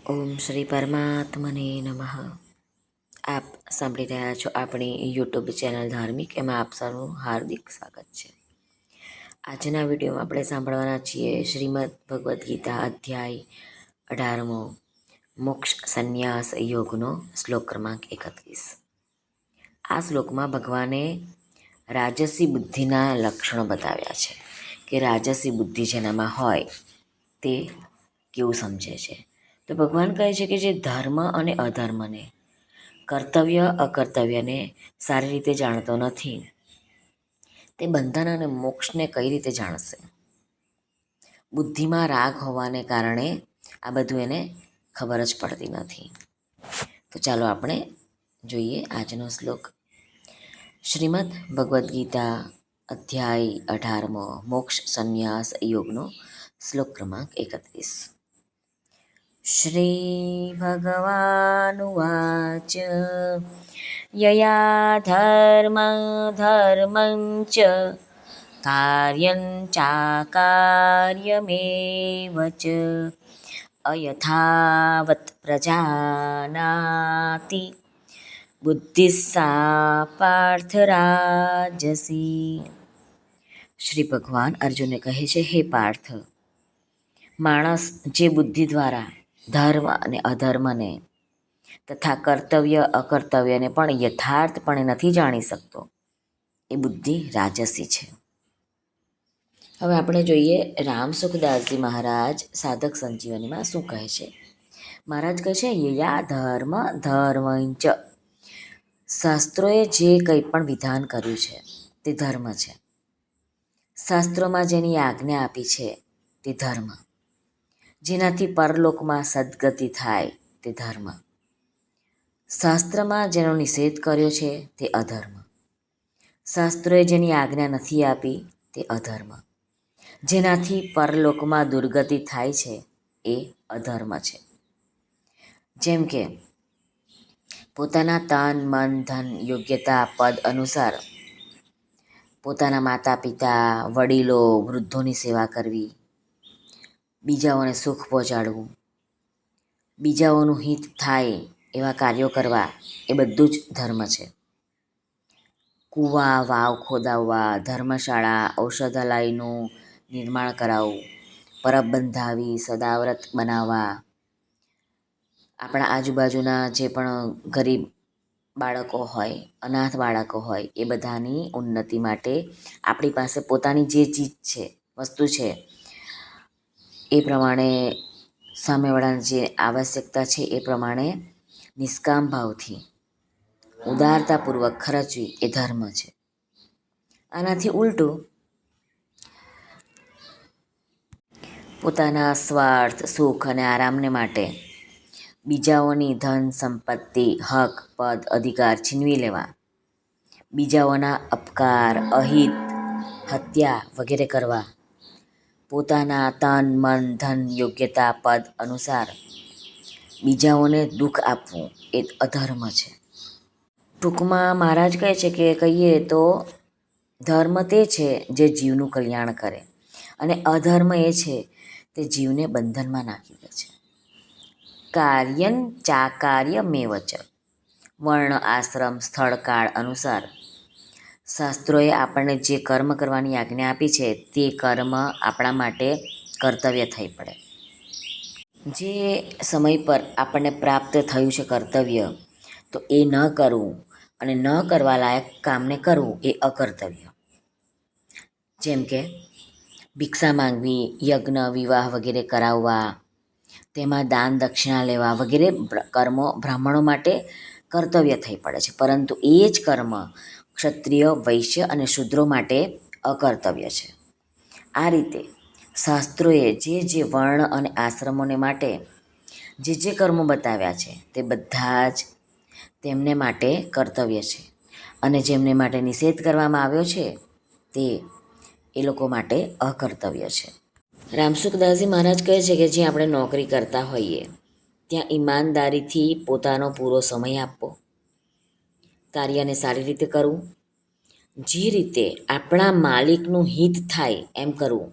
ઓમ શ્રી પરમાત્મને નમઃ. આપ સાંભળી રહ્યા છો આપણી યુટ્યુબ ચેનલ ધાર્મિક, એમાં આપ સૌનું હાર્દિક સ્વાગત છે. આજના વિડીયોમાં આપણે સાંભળવાના છીએ શ્રીમદ ભગવદ્ ગીતા અધ્યાય 18મો મોક્ષ સંન્યાસ યોગનો શ્લોક ક્રમાંક 31. આ શ્લોકમાં ભગવાને રાજસી બુદ્ધિના લક્ષણો બતાવ્યા છે કે રાજસી બુદ્ધિ જેનામાં હોય તે કેવું સમજે છે. તો ભગવાન કહે છે કે જે ધર્મ અને અધર્મને, કર્તવ્ય અકર્તવ્યને સારી રીતે જાણતો નથી, તે બંધન અને મોક્ષને કઈ રીતે જાણશે. બુદ્ધિમાં રાગ હોવાને કારણે આ બધું એને ખબર જ પડતી નથી. તો ચાલો આપણે જોઈએ આજનો શ્લોક. શ્રીમદ ભગવદ્ ગીતા અધ્યાય 18મો મોક્ષ સંન્યાસ યોગનો શ્લોક ક્રમાંક 31. શ્રી ભગવાનુવાચ યયા ધર્મં ચ કાર્યં ચાકાર્યમેવ ચ અયથાવત પ્રજાનાતિ બુદ્ધિ સા પાર્થ રાજસી. શ્રી ભગવાન અર્જુનને કહે છે, હે પાર્થ, માણસ જે બુદ્ધિ દ્વારા ધર્મ અને અધર્મને તથા કર્તવ્ય અકર્તવ્યને પણ યથાર્થપણે નથી જાણી શકતો, એ બુદ્ધિ રાજસી છે. હવે આપણે જોઈએ રામસુખદાસજી મહારાજ સાધક સંજીવનીમાં શું કહે છે. મહારાજ કહે છે, યયા ધર્મંચ, શાસ્ત્રોએ જે કંઈ પણ વિધાન કર્યું છે તે ધર્મ છે. શાસ્ત્રોમાં જેની આજ્ઞા આપી છે તે ધર્મ, જેનાથી પરલોકમાં સદગતિ થાય તે ધર્મ. શાસ્ત્રમાં જેનો નિષેધ કર્યો છે તે અધર્મ. શાસ્ત્રોએ જેની આજ્ઞા નથી આપી તે અધર્મ. જેનાથી પરલોકમાં દુર્ગતિ થાય છે એ અધર્મ છે. જેમ કે પોતાના તન મન ધન યોગ્યતા પદ અનુસાર પોતાના માતા પિતા વડીલો વૃદ્ધોની સેવા કરવી, બીજાઓને સુખ પહોંચાડવું, બીજાઓનું હિત થાય એવા કાર્યો કરવા, એ બધું જ ધર્મ છે. કૂવા વાવ ખોદાવવા, ધર્મશાળા ઔષધાલયનું નિર્માણ કરાવવું, પરબ બંધાવી સદાવ્રત બનાવવા, આપણા આજુબાજુના જે પણ ગરીબ બાળકો હોય, અનાથ બાળકો હોય, એ બધાની ઉન્નતિ માટે આપણી પાસે પોતાની જે ચીજ છે, વસ્તુ છે, એ પ્રમાણે સામેવાળાની જે આવશ્યકતા છે એ પ્રમાણે નિષ્કામ ભાવથી ઉદારતાપૂર્વક ખર્ચવી એ ધર્મ છે. આનાથી ઉલટું પોતાના સ્વાર્થ સુખ અને આરામને માટે બીજાઓની ધન સંપત્તિ હક પદ અધિકાર છીનવી લેવા, બીજાઓના અપકાર અહિત હત્યા વગેરે કરવા, પોતાના તન મન ધન યોગ્યતા પદ અનુસાર બીજાઓને દુઃખ આપવું એ અધર્મ છે. ટૂંકમાં મહારાજ કહે છે કે કહીએ તો ધર્મ તે છે જે જીવનું કલ્યાણ કરે, અને અધર્મ એ છે તે જીવને બંધનમાં નાખી દે છે. કાર્યન ચાકાર્યમેવ ચ, વર્ણ આશ્રમ સ્થળ કાળ અનુસાર શાસ્ત્રોએ આપણને જે કર્મ કરવાની આજ્ઞા આપી છે તે કર્મ આપણા માટે કર્તવ્ય થઈ પડે. જે સમય પર આપણને પ્રાપ્ત થયું છે કર્તવ્ય, તો એ ન કરવું અને ન કરવા લાયક કામને કરવું એ અકર્તવ્ય. જેમ કે ભિક્ષા માંગવી, યજ્ઞ વિવાહ વગેરે કરાવવા, તેમાં દાન દક્ષિણા લેવા વગેરે કર્મો બ્રાહ્મણો માટે કર્તવ્ય થઈ પડે છે, પરંતુ એ જ કર્મ ક્ષત્રિય વૈશ્ય અને શૂદ્રો માટે અકર્તવ્ય છે. આ રીતે શાસ્ત્રોએ જે વર્ણ અને આશ્રમોને માટે જે કર્મો બતાવ્યા છે તે બધા જ તેમને માટે કર્તવ્ય છે, અને જેમને માટે નિષેધ કરવામાં આવ્યો છે તે એ લોકો માટે અકર્તવ્ય છે. રામસુખદાસજી મહારાજ કહે છે કે જે આપણે નોકરી કરતા હોઈએ ત્યાં ઈમાનદારીથી પોતાનો પૂરો સમય આપવો, કાર્યને સારી રીતે કરવું, જે રીતે આપણા માલિકનું હિત થાય એમ કરવું,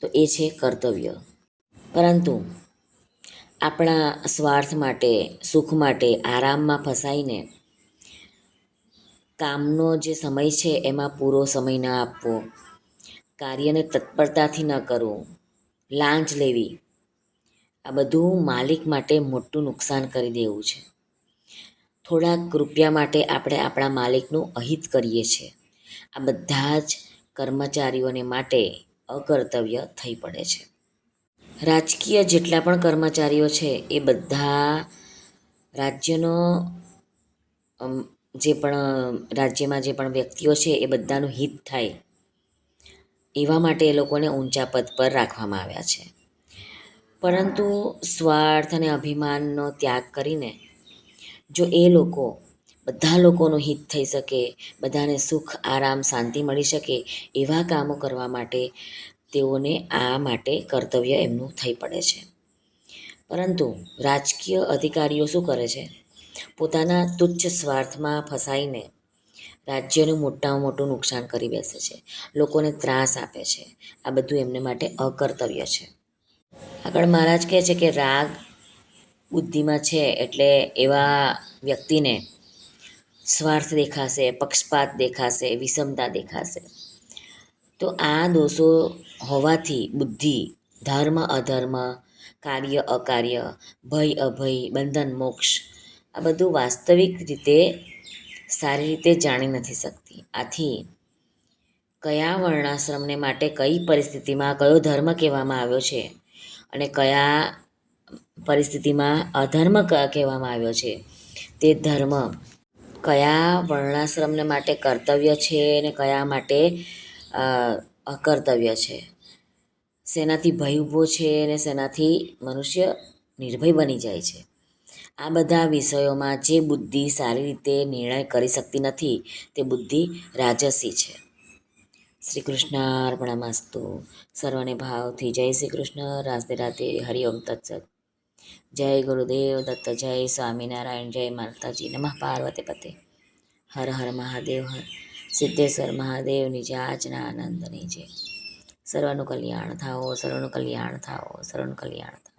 તો એ છે કર્તવ્ય. પરંતુ આપણા સ્વાર્થ માટે, સુખ માટે આરામમાં ફસાઈને કામનો જે સમય છે એમાં પૂરો સમય ન આપવો, કાર્યને તત્પરતાથી ન કરવું, લાંચ લેવી, આ બધું માલિક માટે મોટું નુકસાન કરી દેવું છે. થોડાક રૂપિયા માટે આપણે આપણા માલિકનું અહિત કરીએ છીએ. આ બધા જ કર્મચારીઓને માટે અકર્તવ્ય થઈ પડે છે. રાજકીય જેટલા પણ કર્મચારીઓ છે એ બધા રાજ્યનો જે પણ રાજ્યમાં જે પણ વ્યક્તિઓ છે એ બધાનું હિત થાય એવા માટે એ લોકોને ઊંચા પદ પર રાખવામાં આવ્યા છે. પરંતુ સ્વાર્થ અને અભિમાનનો ત્યાગ કરીને જો એ લોકો બધા લોકોનું હિત થઈ શકે, બધાને સુખ, આરામ, શાંતિ મળી શકે એવા કામો કરવા માટે તેઓને આ માટે કર્તવ્ય એમનું થઈ પડે છે. પરંતુ રાજકીય અધિકારીઓ શું કરે છે? પોતાના તુચ્છ સ્વાર્થમાં ફસાઈને રાજ્યનું મોટામાં મોટું નુકસાન કરી બેસે છે, લોકોને ત્રાસ આપે છે. આ બધું એમને માટે અકર્તવ્ય છે. આગળ મહારાજ કહે છે કે રાગ બુદ્ધિમાં છે એટલે એવા વ્યક્તિને સ્વાર્થ દેખાશે, પક્ષપાત દેખાશે, વિષમતા દેખાશે. તો આ દોષો હોવાથી બુદ્ધિ, ધર્મ અધર્મ, કાર્ય અકાર્ય, ભય અભય, બંધન મોક્ષ આ બધું વાસ્તવિક રીતે સારી રીતે જાણી નથી શકતી. આથી કયા વર્ણાશ્રમને માટે કઈ પરિસ્થિતિમાં કયો ધર્મ કહેવામાં આવ્યો છે અને કયા પરિસ્થિતિમાં અધર્મ કહેવામાં આવ્યો છે, તે ધર્મ કયા વર્ણાશ્રમને માટે કર્તવ્ય છે અને કયા માટે અકર્તવ્ય છે, શેનાથી ભય ઊભો છે અને શેનાથી મનુષ્ય નિર્ભય બની જાય છે, આ બધા વિષયોમાં જે બુદ્ધિ સારી રીતે નિર્ણય કરી શકતી નથી તે બુદ્ધિ રાજસી છે. શ્રી કૃષ્ણ અર્પણમસ્તુ. સર્વને ભાવથી જય શ્રી કૃષ્ણ. રાધે રાધે. હરિઓમ તત્સત. જય ગુરુદેવ દત્ત. જય સ્વામિનારાયણ. જય માતાજી. નમઃ પાર્વતી પતે. હર હર મહાદેવ. હર સિદ્ધેશ્વર મહાદેવની જય. આજના આનંદની જય. સર્વનું કલ્યાણ થાઓ, સર્વનું કલ્યાણ થાઓ, સર્વનું કલ્યાણ થાઓ.